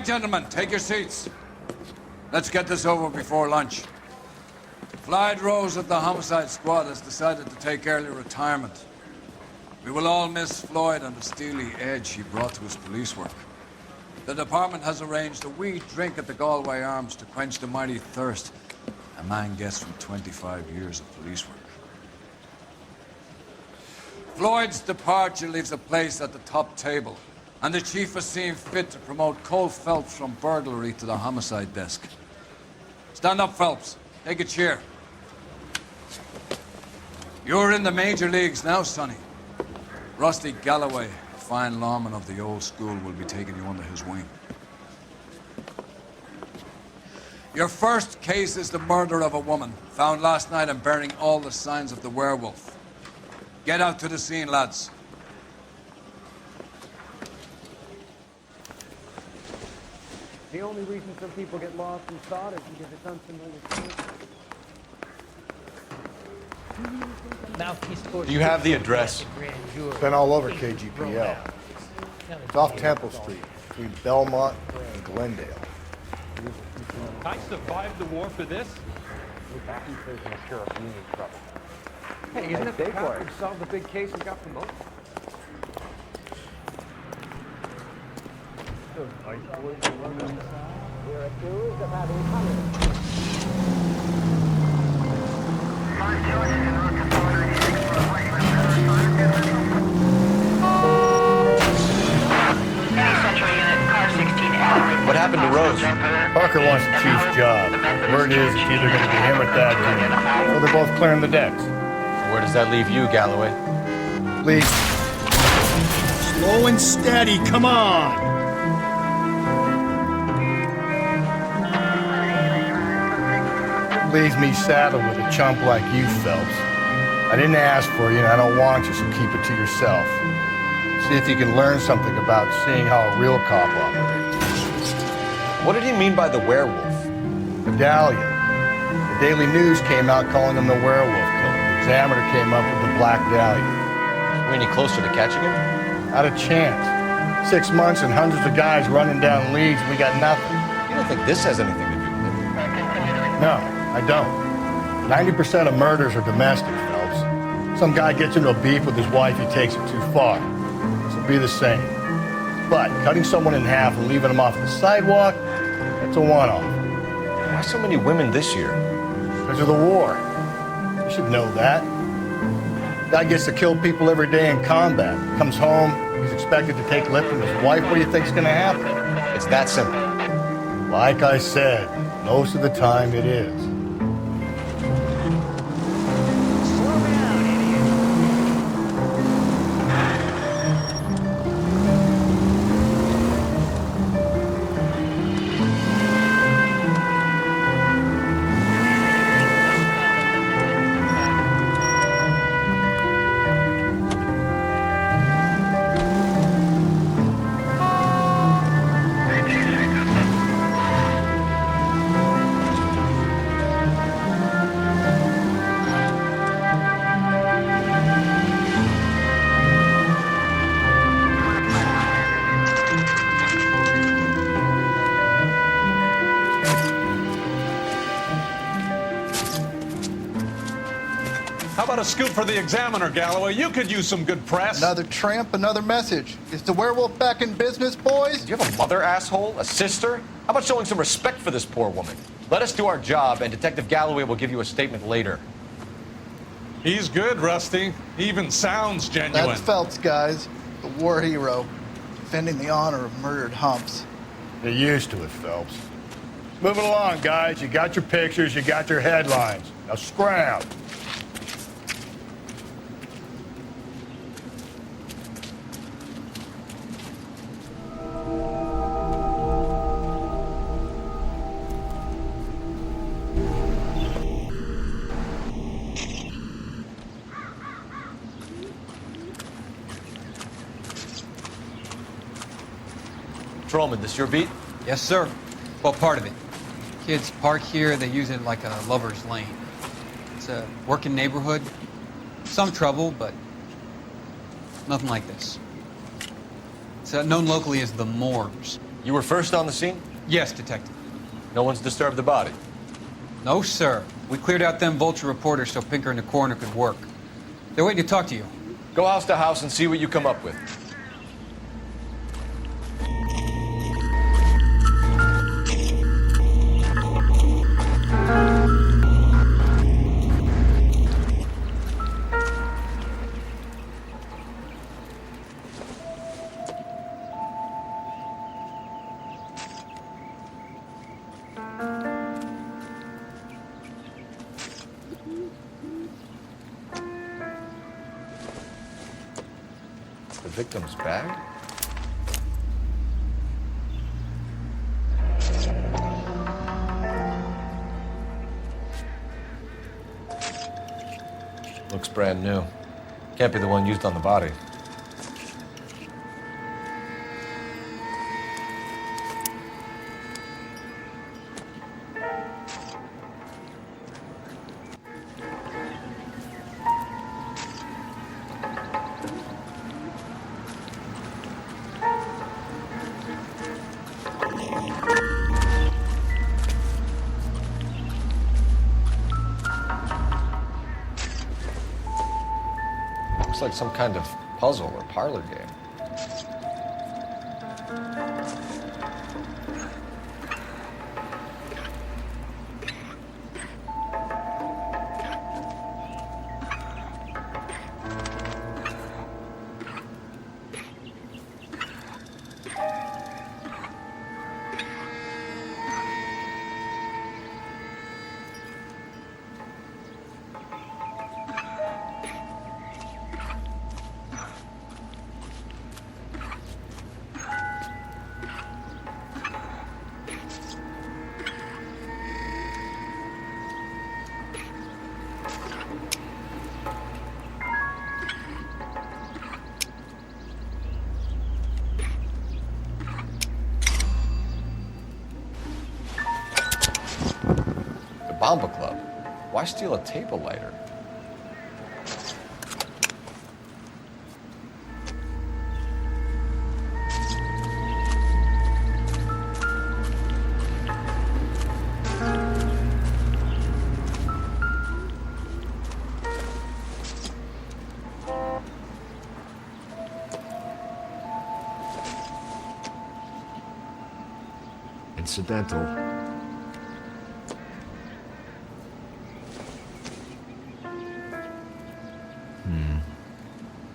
right, gentlemen, take your seats. Let's get this over before lunch. Floyd Rose of the homicide squad has decided to take early retirement. We will all miss Floyd and the steely edge he brought to his police work. The department has arranged a wee drink at the Galway Arms to quench the mighty thirst a man gets from 25 years of police work. Floyd's departure leaves a place at the top table, and the chief has seen fit to promote Cole Phelps from burglary to the homicide desk. Stand up, Phelps. Take a chair. You're in the major leagues now, Sonny. Rusty Galloway, a fine lawman of the old school, will be taking you under his wing. Your first case is the murder of a woman, found last night and bearing all the signs of the werewolf. Get out to the scene, lads. The only reason some people get lost in thought is because it's unfamiliar. Do you have the address? It's been all over KGPL. It's off Temple Street, between Belmont and Glendale. I survived the war for this? Hey, isn't it the cop who solved the big case and got promoted? What happened to Rose? Parker wants the chief's job. Word is it's either going to be him or Thad Jr. So they're both clearing the decks. Where does that leave you, Galloway? Leave. Slow and steady, come on! Leaves me saddled with a chump like you, Phelps. I didn't ask for you, and I don't want you, so keep it to yourself. See if you can learn something about seeing how a real cop operates. What did he mean by the werewolf? Medallion. The Daily News came out calling him the werewolf killer. The Examiner came up with the Black Dahlia. Are we any closer to catching him? Not a chance. 6 months and hundreds of guys running down leads, and we got nothing. You don't think this has anything to do with it? No, I don't. 90% of murders are domestic, Phelps. Some guy gets into a beef with his wife, he takes it too far. This will be the same. But cutting someone in half and leaving them off the sidewalk, that's a one-off. Why so many women this year? Because of the war. You should know that. Guy gets to kill people every day in combat. Comes home, he's expected to take lip from his wife. What do you think's gonna happen? It's that simple. Like I said, most of the time it is. How about a scoop for the Examiner, Galloway? You could use some good press. Another tramp, another message. Is the werewolf back in business, boys? Do you have a mother, asshole? A sister? How about showing some respect for this poor woman? Let us do our job, and Detective Galloway will give you a statement later. He's good, Rusty. He even sounds genuine. That's Phelps, guys. The war hero. Defending the honor of murdered humps. You're used to it, Phelps. Moving along, guys. You got your pictures, you got your headlines. Now scram. Patrolman, this your beat? Yes, sir. Well, part of it. Kids park here, they use it like a lover's lane. It's a working neighborhood. Some trouble, but nothing like this. It's known locally as the Moors. You were first on the scene? Yes, Detective. No one's disturbed the body? No, sir. We cleared out them vulture reporters so Pinker and the coroner could work. They're waiting to talk to you. Go house to house and see what you come up with. The victim's bag? Looks brand new. Can't be the one used on the body. Looks like some kind of puzzle or parlor game. Bomba Club. Why steal a table lighter? Incidental.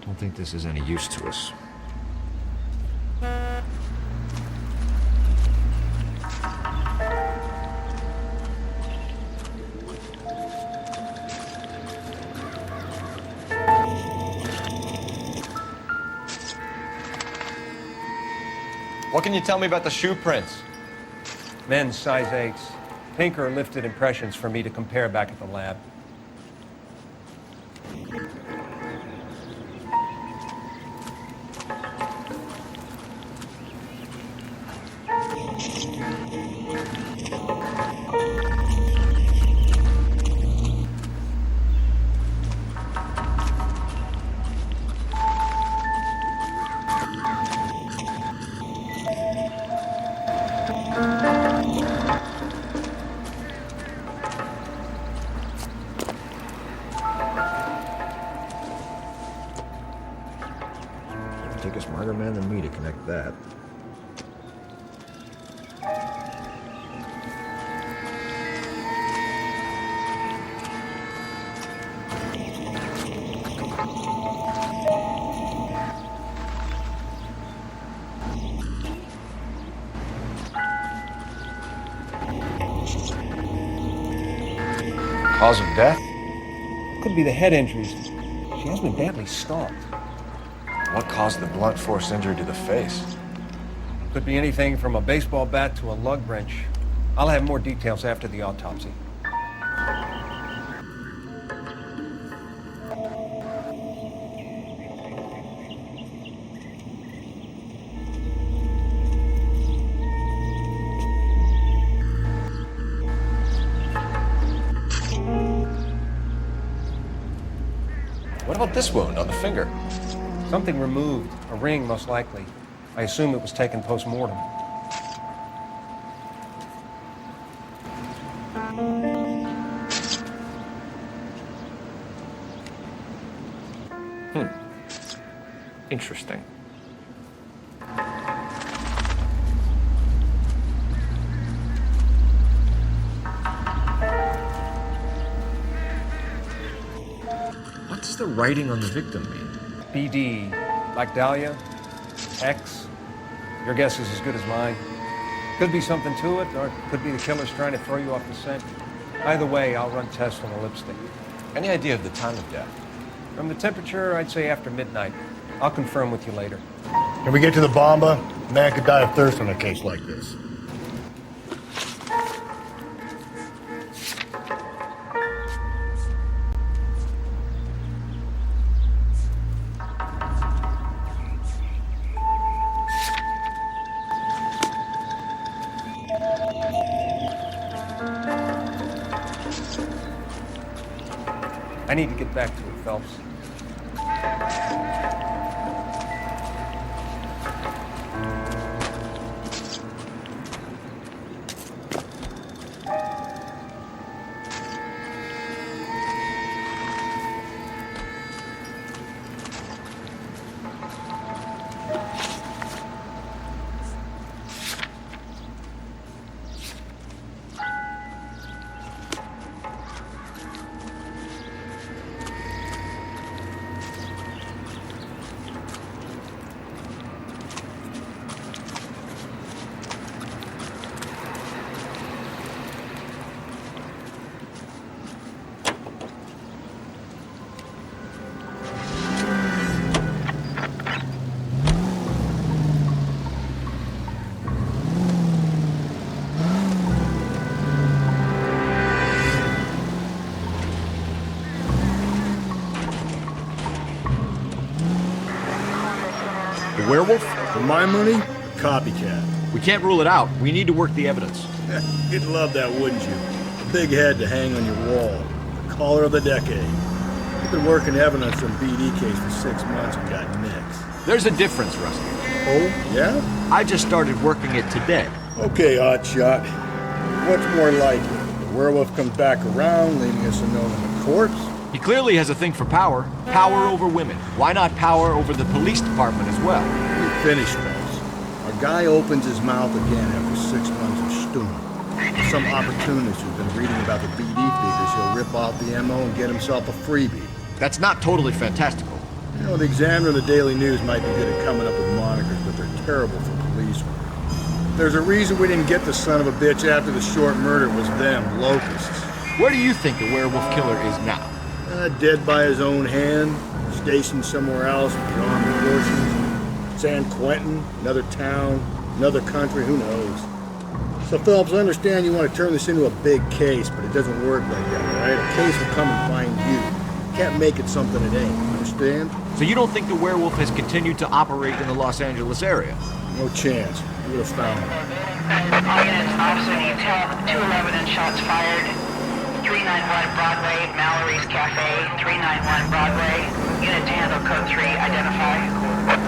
Don't think this is any use to us. What can you tell me about the shoe prints? Men's size 8s. Pinker lifted impressions for me to compare back at the lab. Take a smarter man than me to connect that. Cause of death? Could be the head injuries. She has been badly stalked. What caused the blunt force injury to the face? Could be anything from a baseball bat to a lug wrench. I'll have more details after the autopsy. What about this wound on the finger? Something removed. A ring, most likely. I assume it was taken post-mortem. Interesting. What does the writing on the victim mean? BD, like Dahlia, X. Your guess is as good as mine. Could be something to it, or it could be the killer's trying to throw you off the scent. Either way, I'll run tests on the lipstick. Any idea of the time of death? From the temperature, I'd say after midnight. I'll confirm with you later. Can we get to the bomba? A man could die of thirst on a case like this. I need to get back to it, Phelps. The werewolf? For my money, a copycat. We can't rule it out. We need to work the evidence. You'd love that, wouldn't you? A big head to hang on your wall. The caller of the decade. You've been working evidence from BD case for 6 months and got nicks. There's a difference, Rusty. Oh, yeah? I just started working it today. Okay, hotshot. What's more likely? The werewolf comes back around, leaving us a note on the corpse? He clearly has a thing for power. Power over women. Why not power over the police department as well? You finished, Phelps. Our guy opens his mouth again after 6 months of stewing. Some opportunist who's been reading about the BD figures, he'll rip off the MO and get himself a freebie. That's not totally fantastical. You know, the Examiner and the Daily News might be good at coming up with monikers, but they're terrible for police work. There's a reason we didn't get the son of a bitch after the short murder was them, locusts. Where do you think the werewolf killer is now? Dead by his own hand, stationed somewhere else with the armed forces. San Quentin, another town, another country, who knows? So, Phelps, I understand you want to turn this into a big case, but it doesn't work like that, all right? A case will come and find you. You can't make it something it ain't, understand? So you don't think the werewolf has continued to operate in the Los Angeles area? No chance. You would have found him. All units, officer needs help. 211 and shots fired. 391 Broadway, Mallory's Cafe. 391 Broadway. Unit to handle code 3, identify.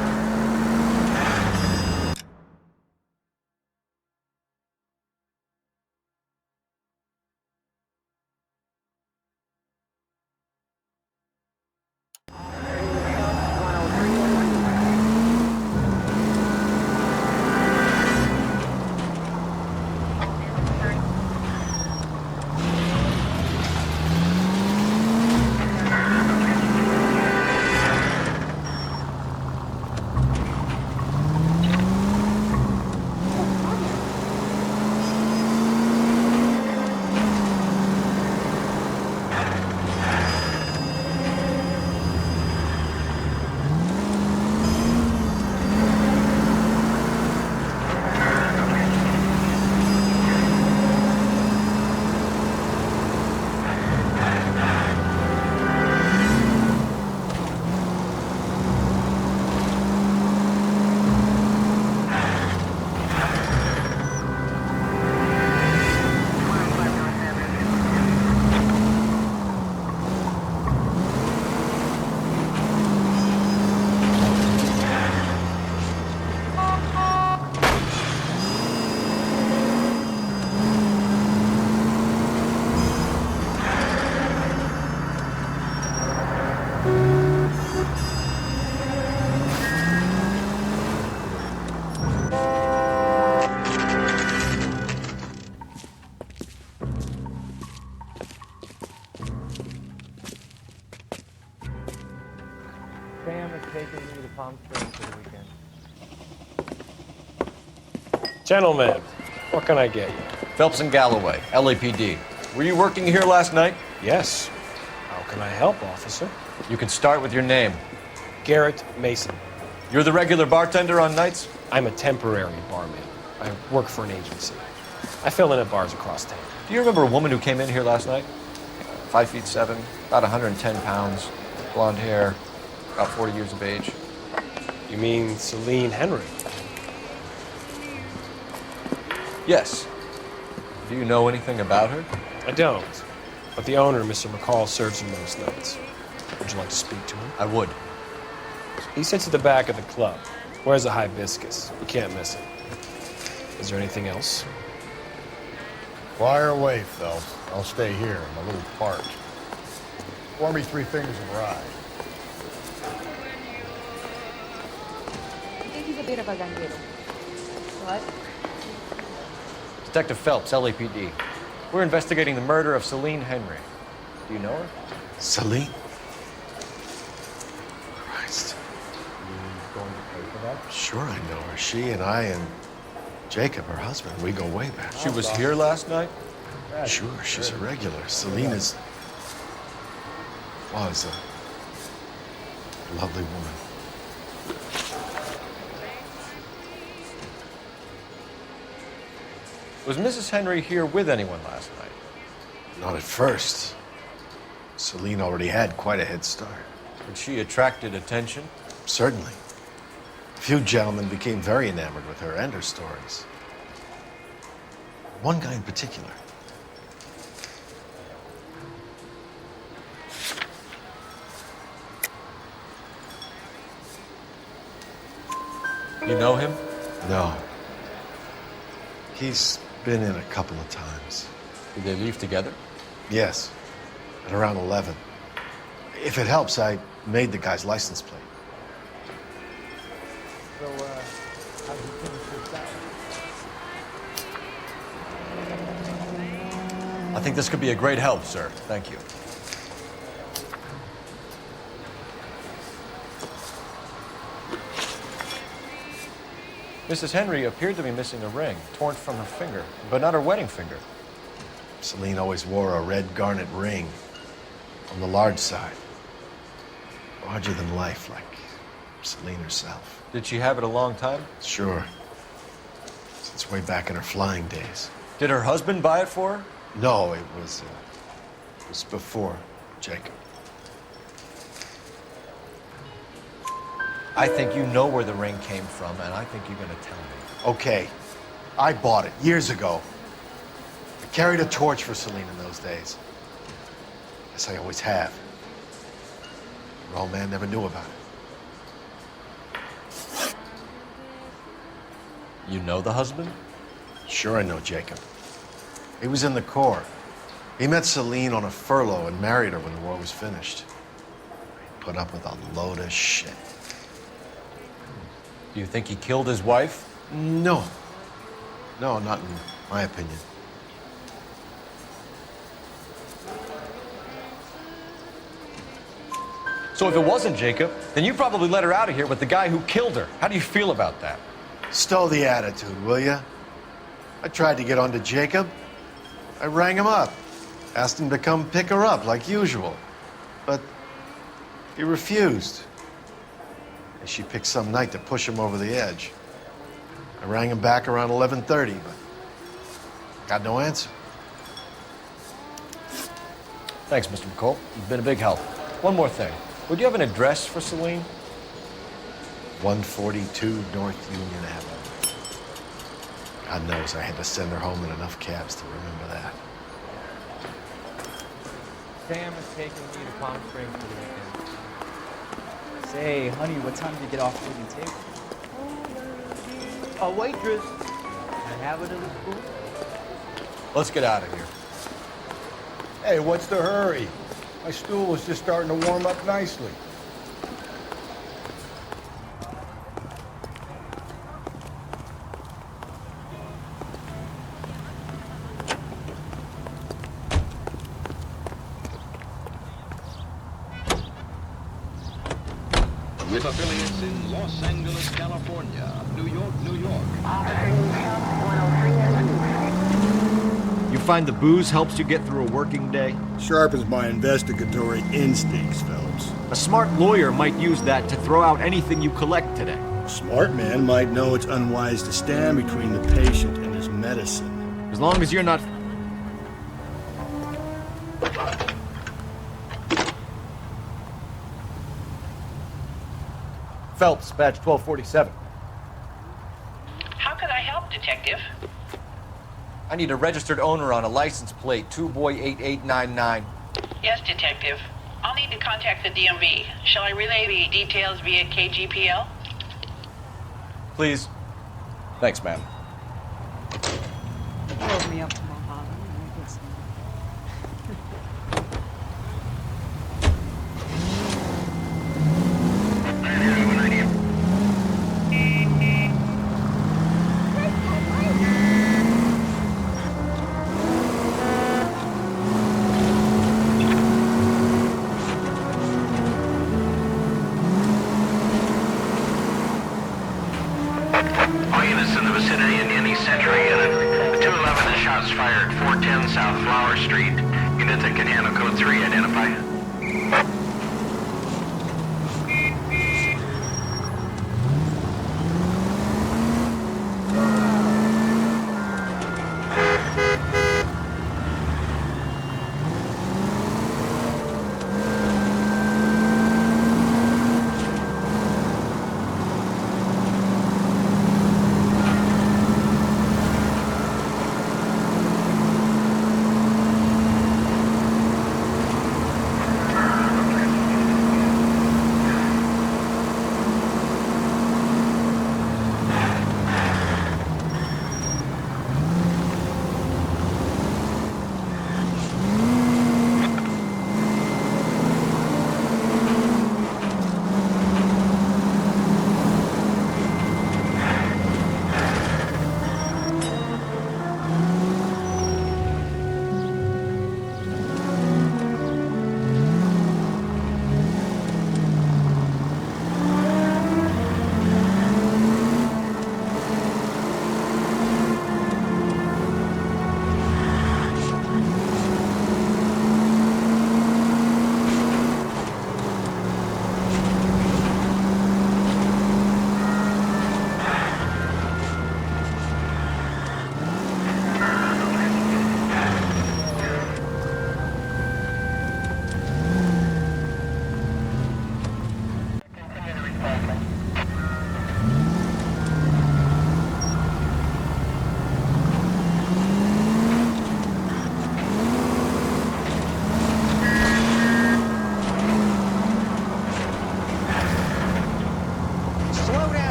taking me to Palm Springs for the weekend. Gentlemen, what can I get you? Phelps and Galloway, LAPD. Were you working here last night? Yes. How can I help, officer? You can start with your name. Garrett Mason. You're the regular bartender on nights? I'm a temporary barman. I work for an agency. I fill in at bars across town. Do you remember a woman who came in here last night? 5'7", about 110 pounds, blonde hair, about 40 years of age. You mean Celine Henry? Yes. Do you know anything about her? I don't. But the owner, Mr. McCall, serves him most nights. Would you like to speak to him? I would. He sits at the back of the club. Wears a hibiscus. You can't miss it. Is there anything else? Fire away, Phelps. I'll stay here. I'm a little parched. Pour me 3 fingers of rye. I think he's a bit of a ganguero. What? Detective Phelps, LAPD. We're investigating the murder of Celine Henry. Do you know her? Celine? Christ. You going to pay for that? Sure I know her. She and I and Jacob, her husband, we go way back. She was here last night? Sure, she's a regular. Celine was a lovely woman. Was Mrs. Henry here with anyone last night? Not at first. Celine already had quite a head start. But she attracted attention? Certainly. A few gentlemen became very enamored with her and her stories. One guy in particular. You know him? No. He's been in a couple of times. Did they leave together? Yes. At around 11. If it helps, I made the guy's license plate. So, how'd you finish this out? I think this could be a great help, sir. Thank you. Mrs. Henry appeared to be missing a ring, torn from her finger, but not her wedding finger. Celine always wore a red garnet ring on the large side. Larger than life, like Celine herself. Did she have it a long time? Sure. Since way back in her flying days. Did her husband buy it for her? No, it was before Jacob. I think you know where the ring came from, and I think you're going to tell me. Okay, I bought it years ago. I carried a torch for Celine in those days. Guess I always have. Her old man never knew about it. You know the husband? Sure I know Jacob. He was in the Corps. He met Celine on a furlough and married her when the war was finished. He put up with a load of shit. Do you think he killed his wife? No. No, not in my opinion. So if it wasn't Jacob, then you probably let her out of here with the guy who killed her. How do you feel about that? Stow the attitude, will ya? I tried to get onto Jacob. I rang him up. Asked him to come pick her up, like usual. But he refused. And she picked some night to push him over the edge. I rang him back around 11:30, but got no answer. Thanks, Mr. McCall. You've been a big help. One more thing. Would you have an address for Celine? 142 North Union Avenue. God knows I had to send her home in enough cabs to remember that. Sam is taking me to Palm Springs for the weekend. Say, honey, what time did you get off the table? A waitress. Can I have a little spoon? Let's get out of here. Hey, what's the hurry? My stool was just starting to warm up nicely. with affiliates in Los Angeles, California, New York, New York. You find the booze helps you get through a working day? Sharpens my investigatory instincts, Phelps. A smart lawyer might use that to throw out anything you collect today. A smart man might know it's unwise to stand between the patient and his medicine. As long as you're not... Phelps, badge 1247. How could I help, Detective? I need a registered owner on a license plate, 2boy8899. Yes, Detective. I'll need to contact the DMV. Shall I relay the details via KGPL? Please. Thanks, ma'am. Drove me up to Mulholland, I guess. All units in the vicinity in any Century unit. 211 and shots fired. 410 South Flower Street. Units that can handle code 3, identify.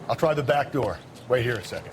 I'll try the back door. Wait here a second.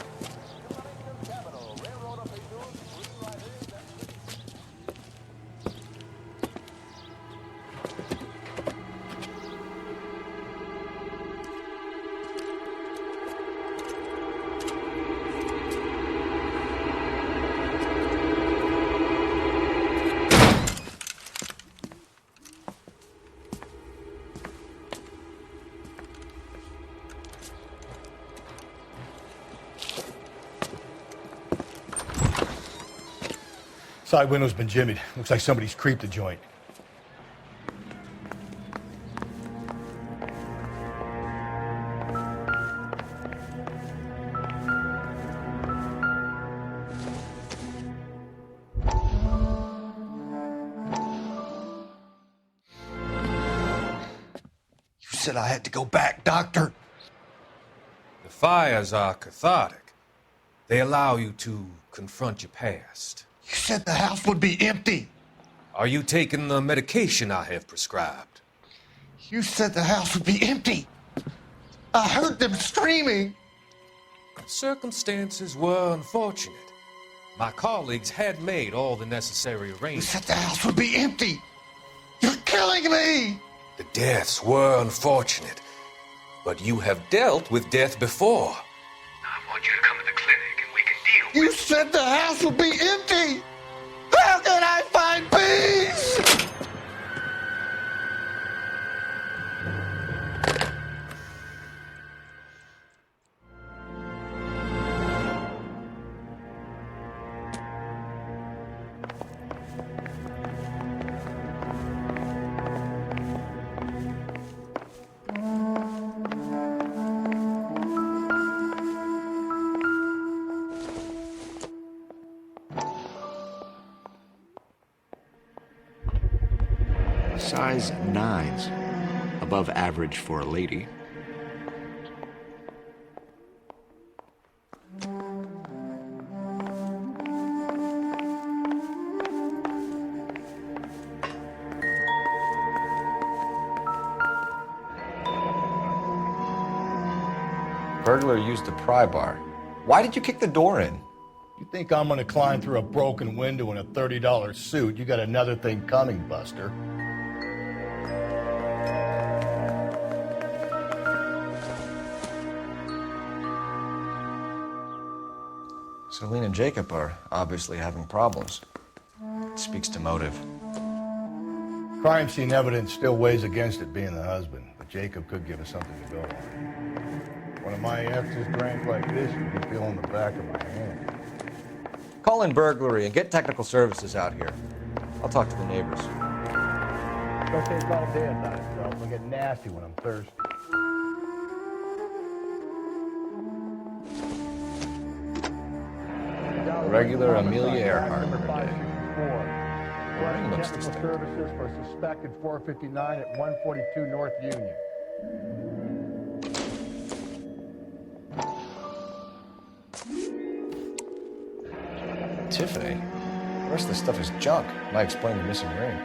Side window's been jimmied. Looks like somebody's creeped the joint. said I had to go back, Doctor. The fires are cathartic. They allow you to confront your past. You said the house would be empty. Are you taking the medication I have prescribed? You said the house would be empty. I heard them screaming. Circumstances were unfortunate. My colleagues had made all the necessary You arrangements. said the house would be empty. You're killing me. The deaths were unfortunate, but you have dealt with death before. I want you to come to the clinic and we can deal You said the house would be empty. How can I find peace? Size 9s. Above average for a lady. Burglar used the pry bar. Why did you kick the door in? You think I'm gonna climb through a broken window in a $30 suit? You got another thing coming, Buster. Celine and Jacob are obviously having problems. It speaks to motive. Crime scene evidence still weighs against it being the husband, but Jacob could give us something to go on. One of my exes drank like this, you'd be feeling the back of my hand. Call in burglary and get technical services out here. I'll talk to the neighbors. Don't take all day about it, Phelps. I get nasty when I'm thirsty. Regular Amelia Earhart. Number 564. Ring looks Technical distinct. services for suspected 459 at 142 North Union. Tiffany? The rest of the stuff is junk. Might explain the missing ring.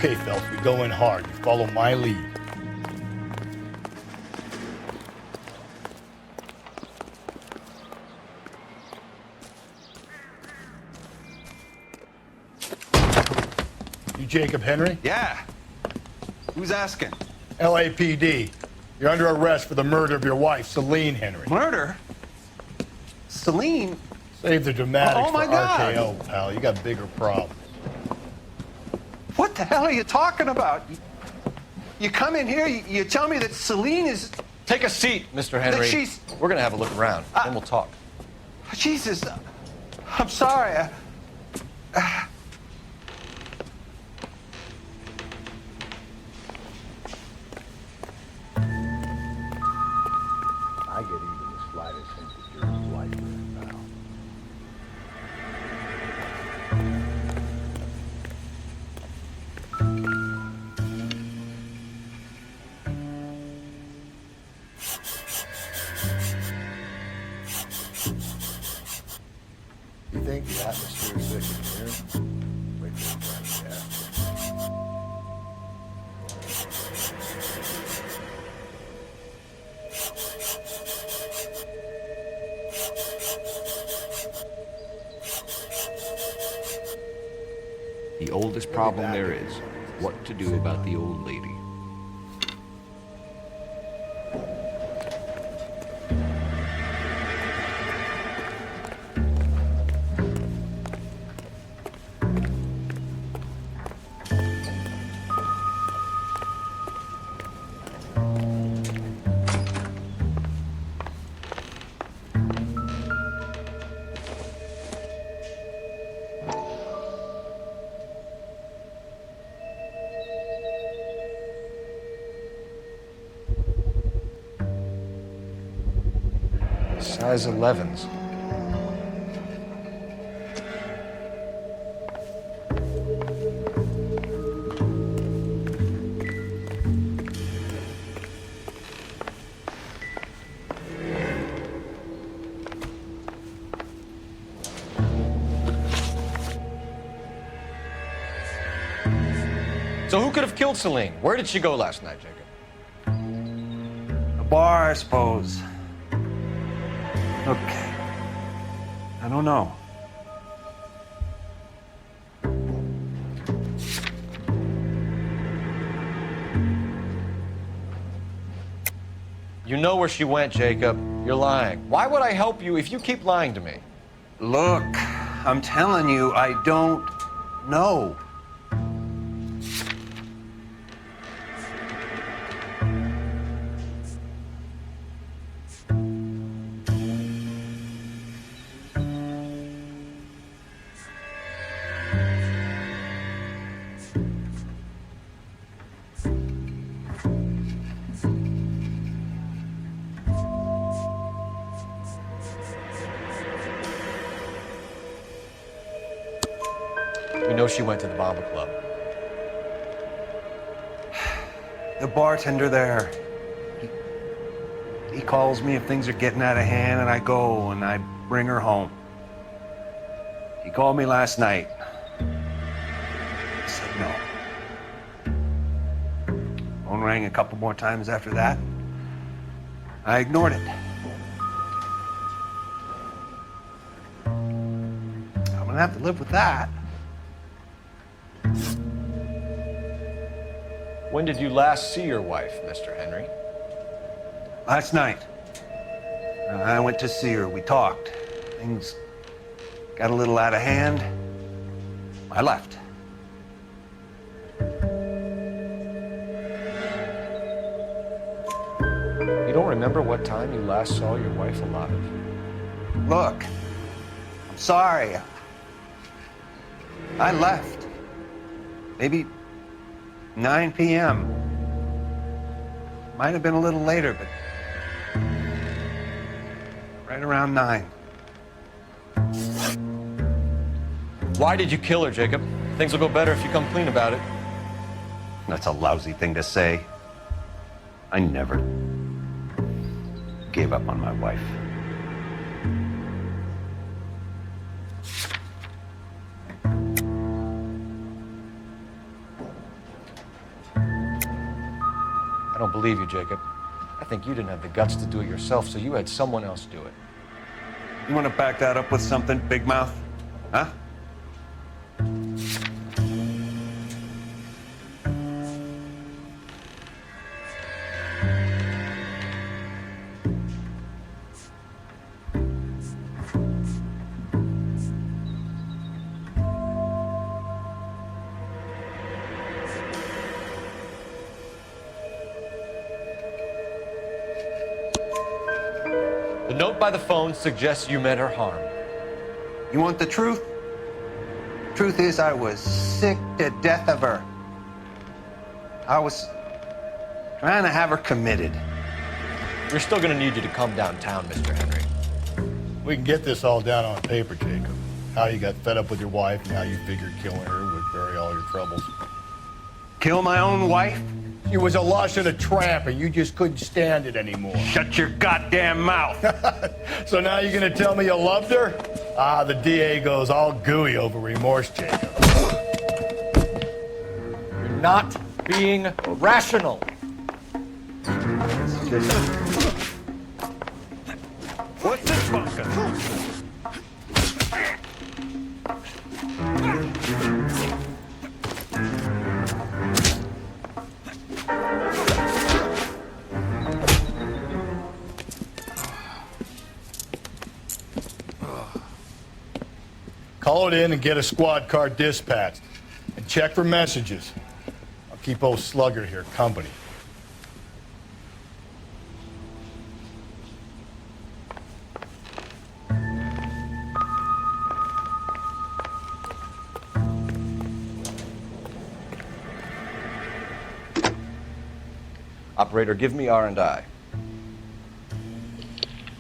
Okay, Phelps, we go in hard. You follow my lead. You Jacob Henry? Yeah. Who's asking? LAPD. You're under arrest for the murder of your wife, Celine Henry. Murder? Celine? Save the dramatics Oh, my for God. RKO, pal. You got bigger problems. What the hell are you talking about? You come in here, you tell me that Celine is... Take a seat, Mr. Henry. That she's... We're gonna have a look around, then we'll talk. Jesus, I'm sorry. I get even the slightest hint that you're his wife, pal. You think the atmosphere is thick in here? Wait till you find the The oldest problem there is, what to do about the old lady. Size 11s. So who could have killed Celine? Where did she go last night, Jacob? A bar, I suppose. Look, I don't know. You know where she went, Jacob. You're lying. Why would I help you if you keep lying to me? Look, I'm telling you, I don't know. We know she went to the Bomber Club. The bartender there, he calls me if things are getting out of hand, and I go and I bring her home. He called me last night. I said no. Phone rang a couple more times after that. I ignored it. I'm gonna have to live with that. When did you last see your wife, Mr. Henry? Last night. I went to see her. We talked. Things got a little out of hand. I left. You don't remember what time you last saw your wife alive? Look, I'm sorry. I left. Maybe 9 p.m. Might have been a little later, but right around 9. Why did you kill her, Jacob? Things will go better if you come clean about it. That's a lousy thing to say. I never gave up on my wife. I don't believe you, Jacob. I think you didn't have the guts to do it yourself, so you had someone else do it. You want to back that up with something, Big Mouth? Huh? The note by the phone suggests you meant her harm. You want the truth? Truth is, I was sick to death of her. I was trying to have her committed. We're still gonna need you to come downtown, Mr. Henry. We can get this all down on paper, Jacob. How you got fed up with your wife and how you figured killing her would bury all your troubles. Kill my own wife? She was a lush and a tramp, and you just couldn't stand it anymore. Shut your goddamn mouth. So now you're gonna tell me you loved her? Ah, the DA goes all gooey over remorse, Jacob. You're not being rational. What's this fucker? Call it in and get a squad car dispatched. And check for messages. I'll keep old Slugger here company. Operator, give me R&I.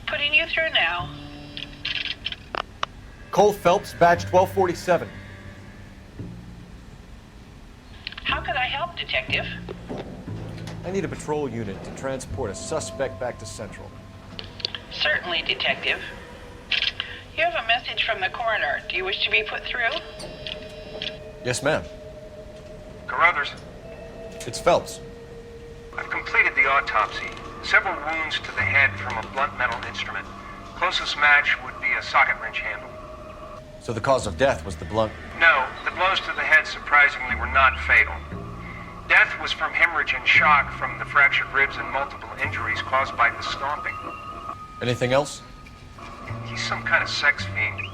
Putting you through now. Cole Phelps, badge 1247. How could I help, Detective? I need a patrol unit to transport a suspect back to Central. Certainly, Detective. You have a message from the coroner. Do you wish to be put through? Yes, ma'am. Carruthers, It's Phelps. I've completed the autopsy. Several wounds to the head from a blunt metal instrument. Closest match would be a socket wrench handle. So the cause of death was the blunt. No, the blows to the head surprisingly were not fatal. Death was from hemorrhage and shock from the fractured ribs and multiple injuries caused by the stomping. Anything else? He's some kind of sex fiend.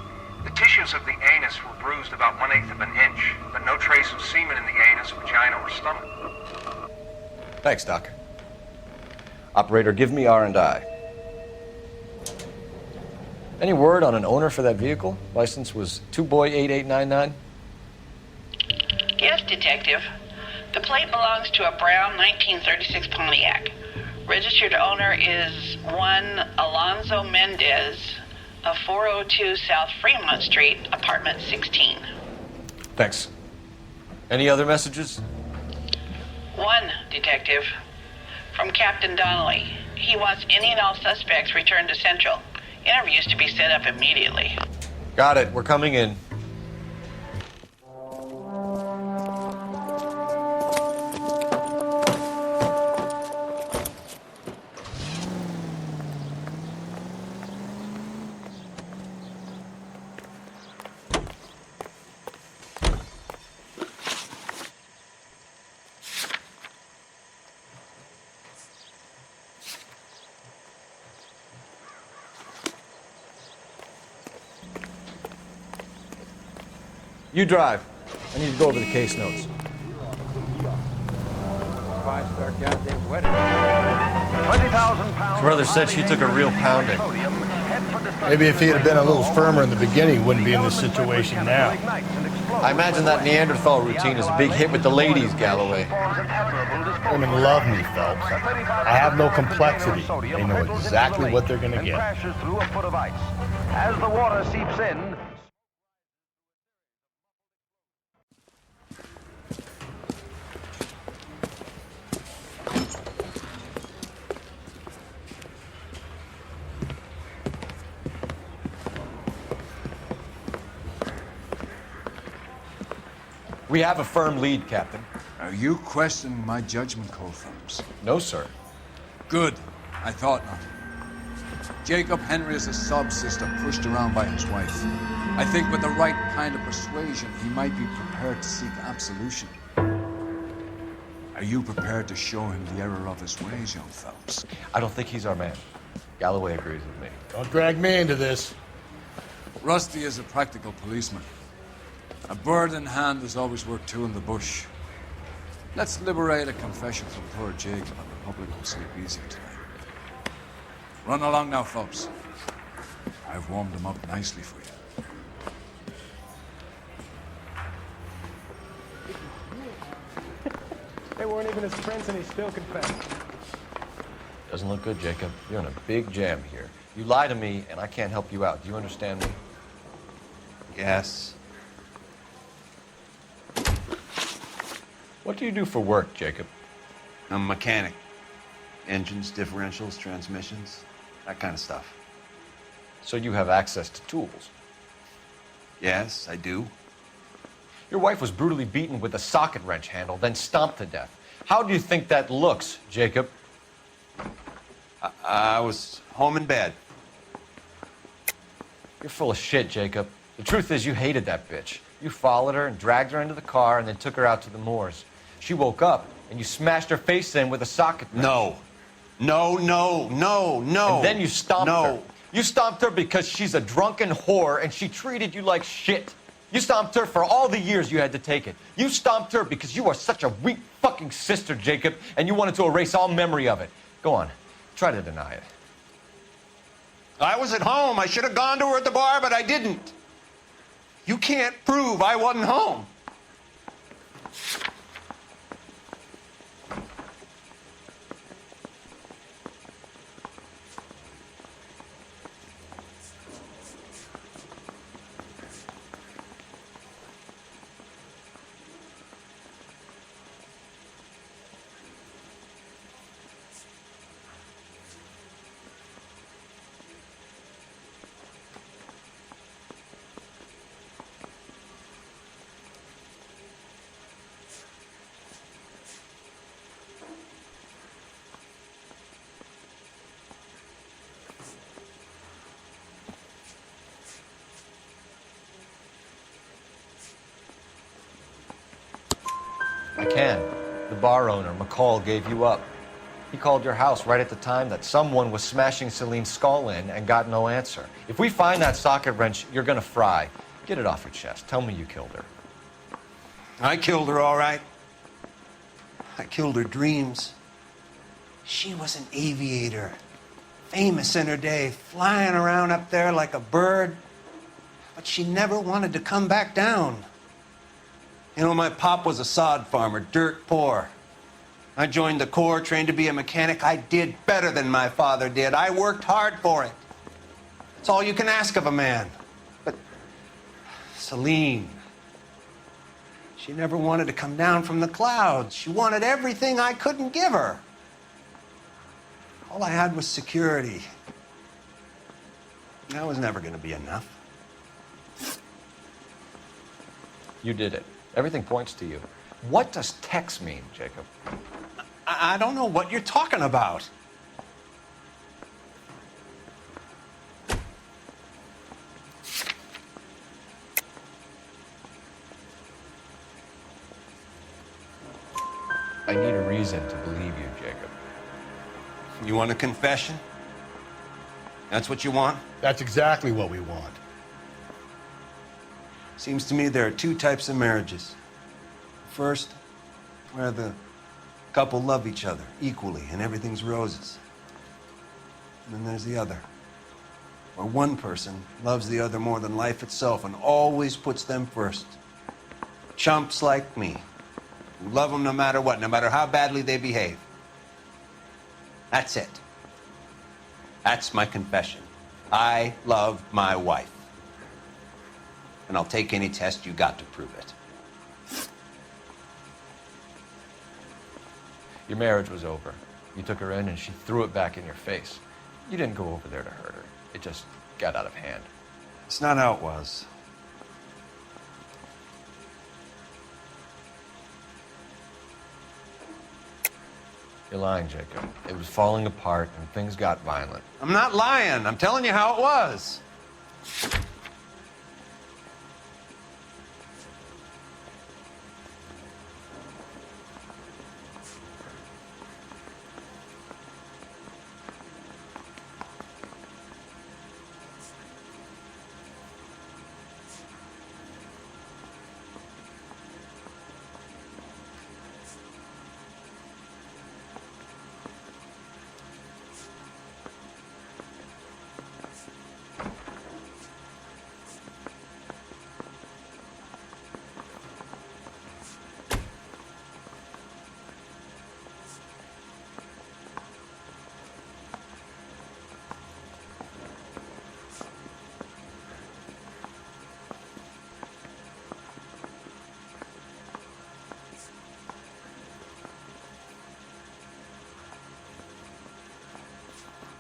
The tissues of the anus were bruised about 1/8 of an inch, but no trace of semen in the anus, vagina, or stomach. Thanks, Doc. Operator, give me R&I. Any word on an owner for that vehicle? License was 2boy8899. Yes, Detective. The plate belongs to a brown 1936 Pontiac. Registered owner is one Alonzo Mendez of 402 South Fremont Street, apartment 16. Thanks. Any other messages? One, Detective. From Captain Donnelly. He wants any and all suspects returned to Central. Interviews to be set up immediately. Got it. We're coming in. You drive. I need to go over the case notes. Carruthers said she took a real pounding. Maybe if he had been a little firmer in the beginning, he wouldn't be in this situation now. I imagine that Neanderthal routine is a big hit with the ladies, Galloway. Women love me, Phelps. I have no complexity. They know exactly what they're going to get. As the water seeps in, We have a firm lead, Captain. Are you questioning my judgment, Cole Phelps? No, sir. Good. I thought not. Jacob Henry is a sob-sister pushed around by his wife. I think with the right kind of persuasion, he might be prepared to seek absolution. Are you prepared to show him the error of his ways, young Phelps? I don't think he's our man. Galloway agrees with me. Don't drag me into this. Rusty is a practical policeman. A bird in hand is always worth two in the bush. Let's liberate a confession from poor Jacob, and the public will sleep easier tonight. Run along now, Phelps. I've warmed them up nicely for you. They weren't even his friends and he still confessed. Doesn't look good, Jacob. You're in a big jam here. You lie to me, and I can't help you out. Do you understand me? Yes. What do you do for work, Jacob? I'm a mechanic. Engines, differentials, transmissions, that kind of stuff. So you have access to tools? Yes, I do. Your wife was brutally beaten with a socket wrench handle, then stomped to death. How do you think that looks, Jacob? I was home in bed. You're full of shit, Jacob. The truth is you hated that bitch. You followed her and dragged her into the car and then took her out to the moors. She woke up and you smashed her face in with a socket wrench. No. No. And then you stomped her. You stomped her because she's a drunken whore and she treated you like shit. You stomped her for all the years you had to take it. You stomped her because you are such a weak fucking sister, Jacob, and you wanted to erase all memory of it. Go on. Try to deny it. I was at home. I should have gone to her at the bar, but I didn't. You can't prove I wasn't home. I can. The bar owner, McCall, gave you up. He called your house right at the time that someone was smashing Celine's skull in and got no answer. If we find that socket wrench, you're gonna fry. Get it off your chest. Tell me you killed her. I killed her, all right. I killed her dreams. She was an aviator, famous in her day, flying around up there like a bird. But she never wanted to come back down. You know, my pop was a sod farmer, dirt poor. I joined the Corps, trained to be a mechanic. I did better than my father did. I worked hard for it. It's all you can ask of a man. But Celine, she never wanted to come down from the clouds. She wanted everything I couldn't give her. All I had was security. That was never going to be enough. You did it. Everything points to you. What does Tex mean, Jacob? I don't know what you're talking about. I need a reason to believe you, Jacob. You want a confession? That's what you want? That's exactly what we want. Seems to me there are two types of marriages. First, where the couple love each other equally and everything's roses. And then there's the other, where one person loves the other more than life itself and always puts them first. Chumps like me, who love them no matter what, no matter how badly they behave. That's it. That's my confession. I love my wife. And I'll take any test you got to prove it. Your marriage was over. You took her in and she threw it back in your face. You didn't go over there to hurt her. It just got out of hand. It's not how it was. You're lying, Jacob. It was falling apart and things got violent. I'm not lying. I'm telling you how it was.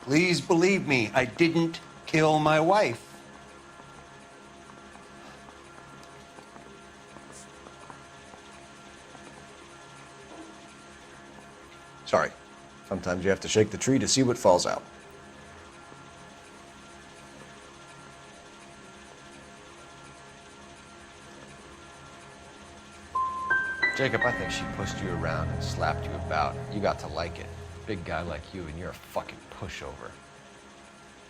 Please believe me, I didn't kill my wife. Sorry. Sometimes you have to shake the tree to see what falls out. Jacob, I think she pushed you around and slapped you about. You got to like it. Big guy like you, and you're a fucking pushover.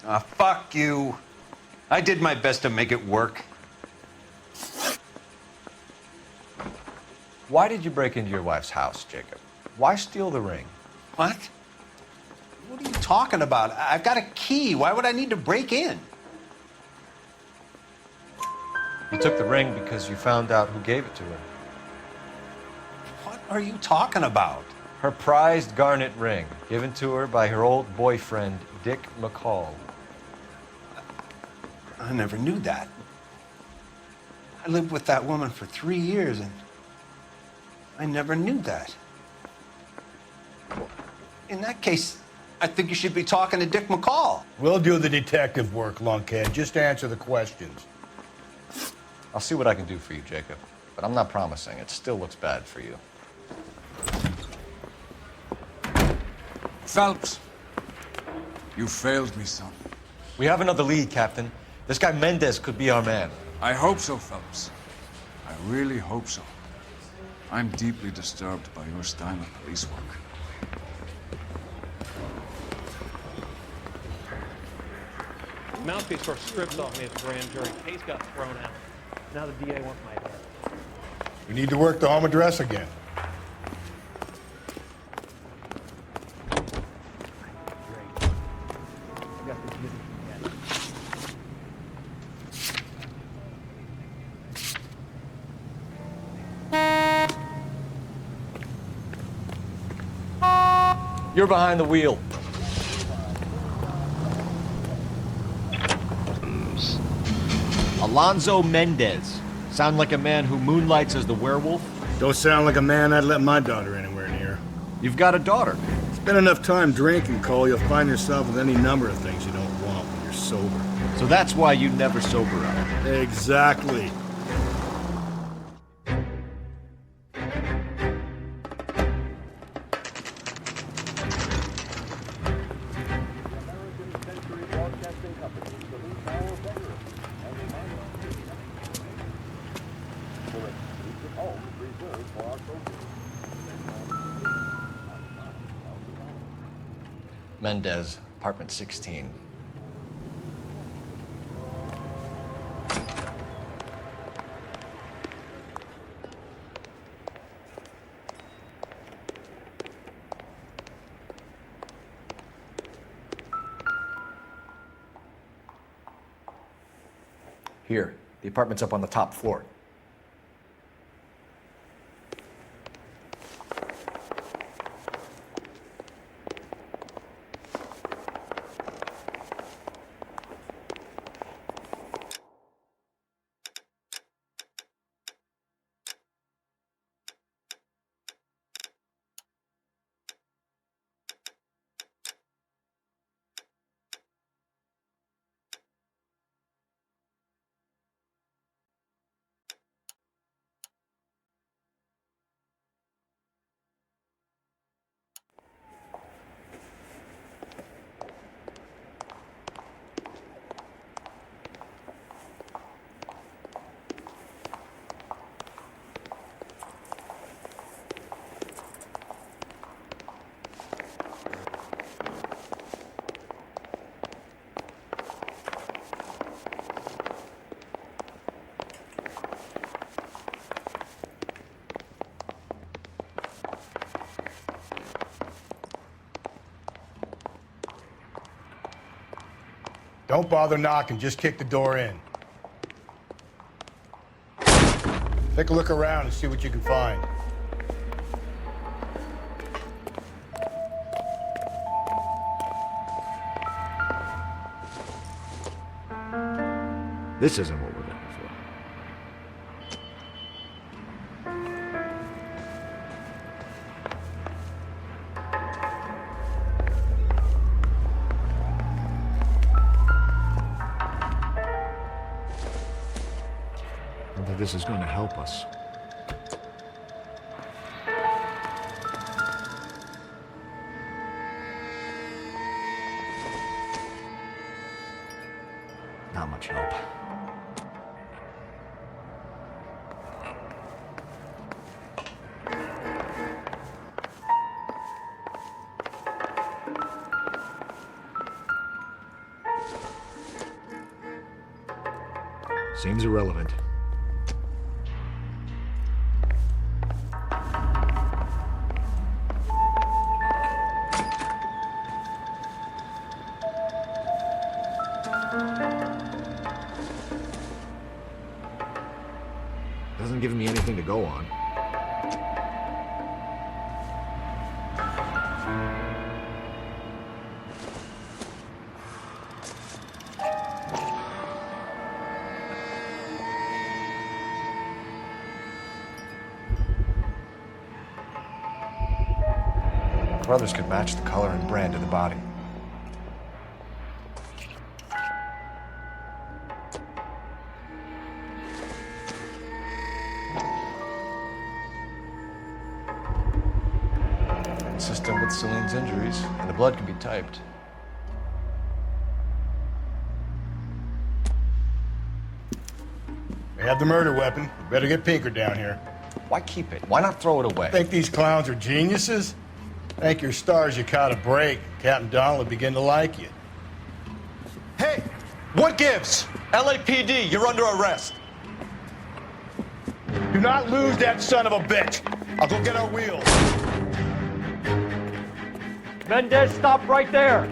Ah, fuck you. I did my best to make it work. Why did you break into your wife's house, Jacob? Why steal the ring? What? What are you talking about? I've got a key. Why would I need to break in? You took the ring because you found out who gave it to her. What are you talking about? Her prized garnet ring, given to her by her old boyfriend, Dick McCall. I never knew that. I lived with that woman for 3 years, and I never knew that. In that case, I think you should be talking to Dick McCall. We'll do the detective work, lunkhead. Just answer the questions. I'll see what I can do for you, Jacob. But I'm not promising. It still looks bad for you. Phelps, you failed me, son. We have another lead, Captain. This guy Mendez could be our man. I hope so, Phelps. I really hope so. I'm deeply disturbed by your style of police work. Mouthpiece first stripped off me at the grand jury. Case got thrown out. Now the DA wants my head. We need to work the home address again. You're behind the wheel. Alonzo Mendez. Sound like a man who moonlights as the werewolf? Don't sound like a man I'd let my daughter anywhere near. You've got a daughter. Spend enough time drinking, Cole, you'll find yourself with any number of things you don't want when you're sober. So that's why you never sober up. Exactly. Mendez, apartment 16. Here, the apartment's up on the top floor. Don't bother knocking, just kick the door in. Take a look around and see what you can find. This isn't what we're looking for. Whether this is going to help us. Not much help. Seems irrelevant. Doesn't give me anything to go on. Brothers could match the color and brand of the body. Consistent with Celine's injuries, and the blood can be typed. They have the murder weapon. We better get Pinker down here. Why keep it? Why not throw it away? Think these clowns are geniuses? Thank your stars you caught a break. Captain Donald will begin to like you. Hey! What gives? LAPD, you're under arrest. Do not lose that son of a bitch. I'll go get our wheels. Mendez, stop right there!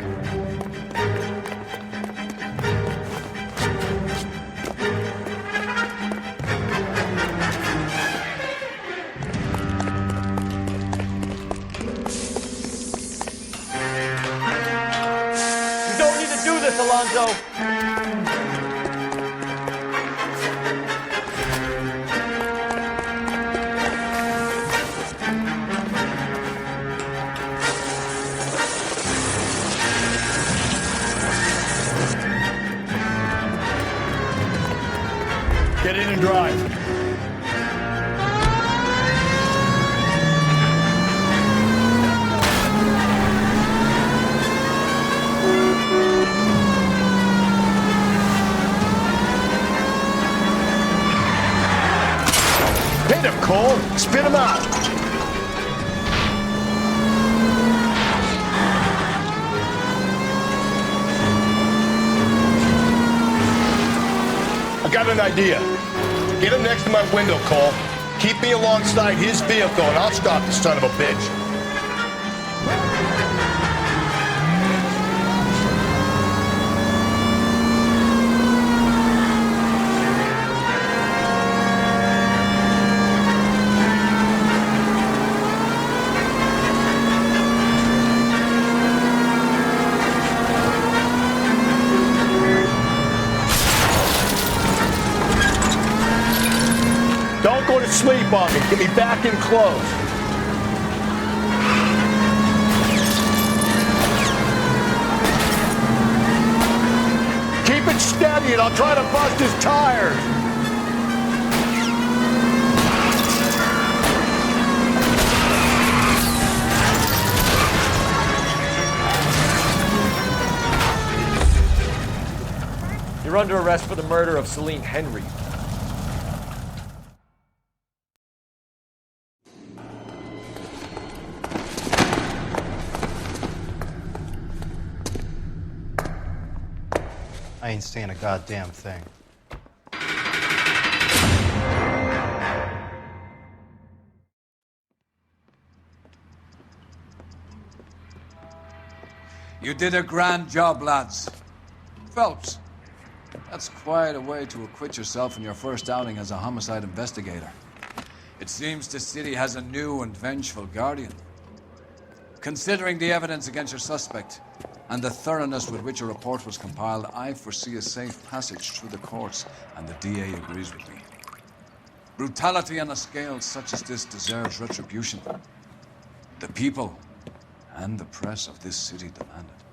Alonzo. Get in and drive. Hit him, Cole. Spin him out. I got an idea. Get him next to my window, Cole. Keep me alongside his vehicle, and I'll stop the son of a bitch. Don't go to sleep on me. Get me back in close. Keep it steady and I'll try to bust his tires. You're under arrest for the murder of Celine Henry. I ain't saying a goddamn thing. You did a grand job, lads. Phelps, that's quite a way to acquit yourself in your first outing as a homicide investigator. It seems the city has a new and vengeful guardian. Considering the evidence against your suspect and the thoroughness with which a report was compiled, I foresee a safe passage through the courts, and the DA agrees with me. Brutality on a scale such as this deserves retribution. The people and the press of this city demand it.